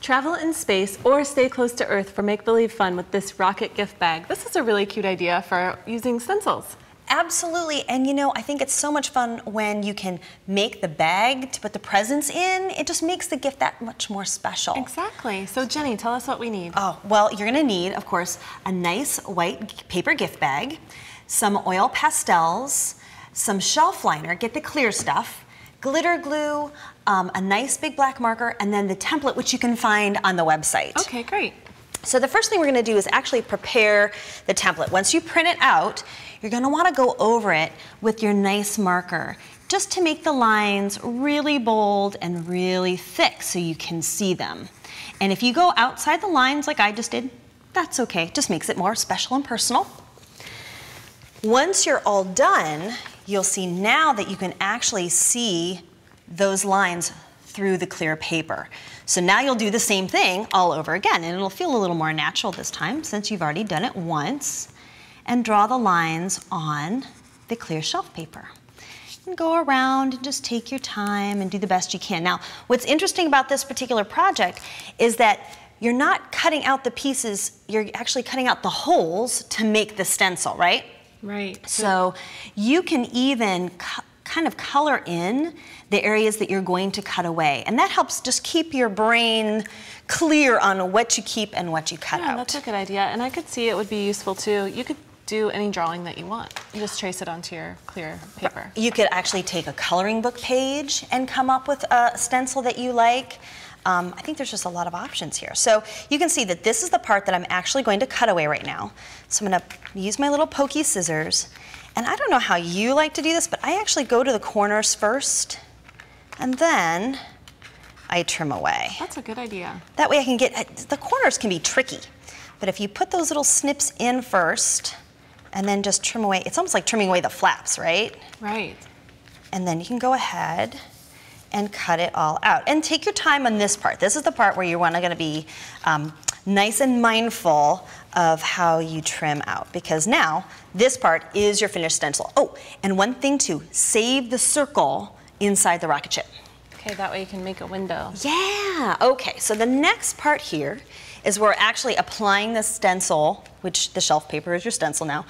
Travel in space or stay close to Earth for make-believe fun with this rocket gift bag. This is a really cute idea for using stencils. Absolutely, and you know, I think it's so much fun when you can make the bag to put the presents in. It just makes the gift that much more special. Exactly. So Jenny, tell us what we need. Oh, well, you're gonna need, of course, a nice white paper gift bag, some oil pastels, some shelf liner, get the clear stuff, glitter glue, a nice big black marker, and then the template, which you can find on the website. Okay, great. So the first thing we're gonna do is actually prepare the template. Once you print it out, you're gonna wanna go over it with your nice marker, just to make the lines really bold and really thick so you can see them. And if you go outside the lines like I just did, that's okay, just makes it more special and personal. Once you're all done, you'll see now that you can actually see those lines through the clear paper. So now you'll do the same thing all over again, and it'll feel a little more natural this time since you've already done it once. And draw the lines on the clear shelf paper. And go around and just take your time and do the best you can. Now, what's interesting about this particular project is that you're not cutting out the pieces, you're actually cutting out the holes to make the stencil, right? Right. So you can even kind of color in the areas that you're going to cut away. And that helps just keep your brain clear on what you keep and what you cut out. That's a good idea. And I could see it would be useful too. You could do any drawing that you want. You just trace it onto your clear paper. You could actually take a coloring book page and come up with a stencil that you like. I think there's just a lot of options here. So you can see that this is the part that I'm actually going to cut away right now. So I'm gonna use my little pokey scissors. And I don't know how you like to do this, but I actually go to the corners first, and then I trim away. That's a good idea. That way I can get, the corners can be tricky, but if you put those little snips in first, and then just trim away, it's almost like trimming away the flaps, right? Right. And then you can go ahead and cut it all out. And take your time on this part. This is the part where you're gonna be nice and mindful of how you trim out, because now this part is your finished stencil. Oh, and one thing too, save the circle inside the rocket ship. Okay, that way you can make a window. Yeah, okay, so the next part here is we're actually applying the stencil, which the shelf paper is your stencil now,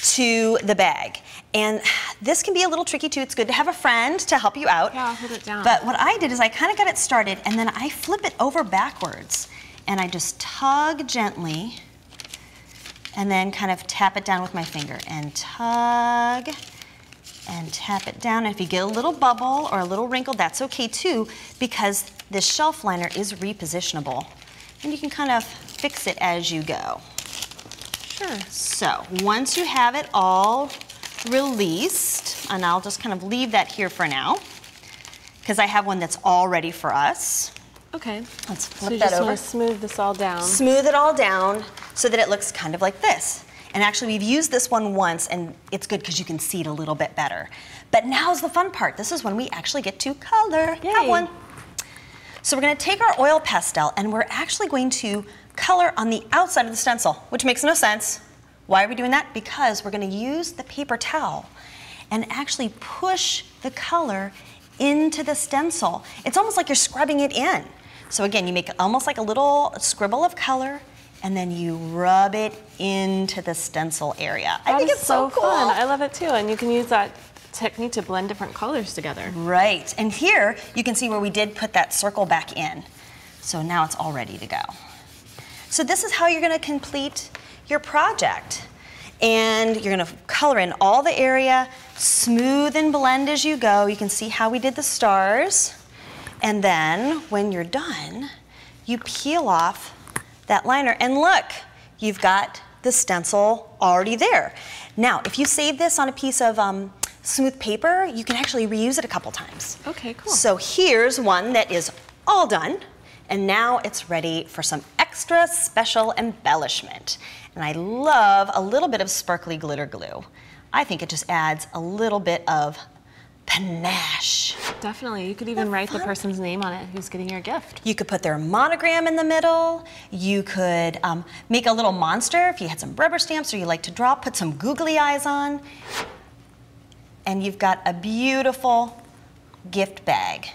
to the bag. And this can be a little tricky too. It's good to have a friend to help you out. Yeah, I'll hold it down. But what I did is I kind of got it started, and then I flip it over backwards, and I just tug gently, and then kind of tap it down with my finger, and tug, and tap it down. And if you get a little bubble or a little wrinkle, that's okay too, because this shelf liner is repositionable. And you can kind of fix it as you go. Sure. So once you have it all released, and I'll just kind of leave that here for now, because I have one that's all ready for us. Okay. Let's flip so you that just over. want to smooth this all down. Smooth it all down so that it looks kind of like this. And actually we've used this one once, and it's good because you can see it a little bit better. But now's the fun part. This is when we actually get to color. Yay. Have one. So we're going to take our oil pastel, and we're actually going to color on the outside of the stencil, which makes no sense. Why are we doing that? Because we're going to use the paper towel and actually push the color into the stencil. It's almost like you're scrubbing it in. So again, you make almost like a little scribble of color, and then you rub it into the stencil area. I think it's so cool. Fun. I love it too, and you can use that technique to blend different colors together. Right, and here you can see where we did put that circle back in. So now it's all ready to go. So this is how you're gonna complete your project. And you're gonna color in all the area, smooth and blend as you go. You can see how we did the stars. And then when you're done, you peel off that liner, and look, you've got the stencil already there. Now, if you save this on a piece of smooth paper, you can actually reuse it a couple times. Okay, cool. So here's one that is all done, and now it's ready for some extra special embellishment. And I love a little bit of sparkly glitter glue. I think it just adds a little bit of panache. Definitely. You could even write the person's name on it who's getting your gift. You could put their monogram in the middle. You could make a little monster if you had some rubber stamps or you like to draw, put some googly eyes on. And you've got a beautiful gift bag.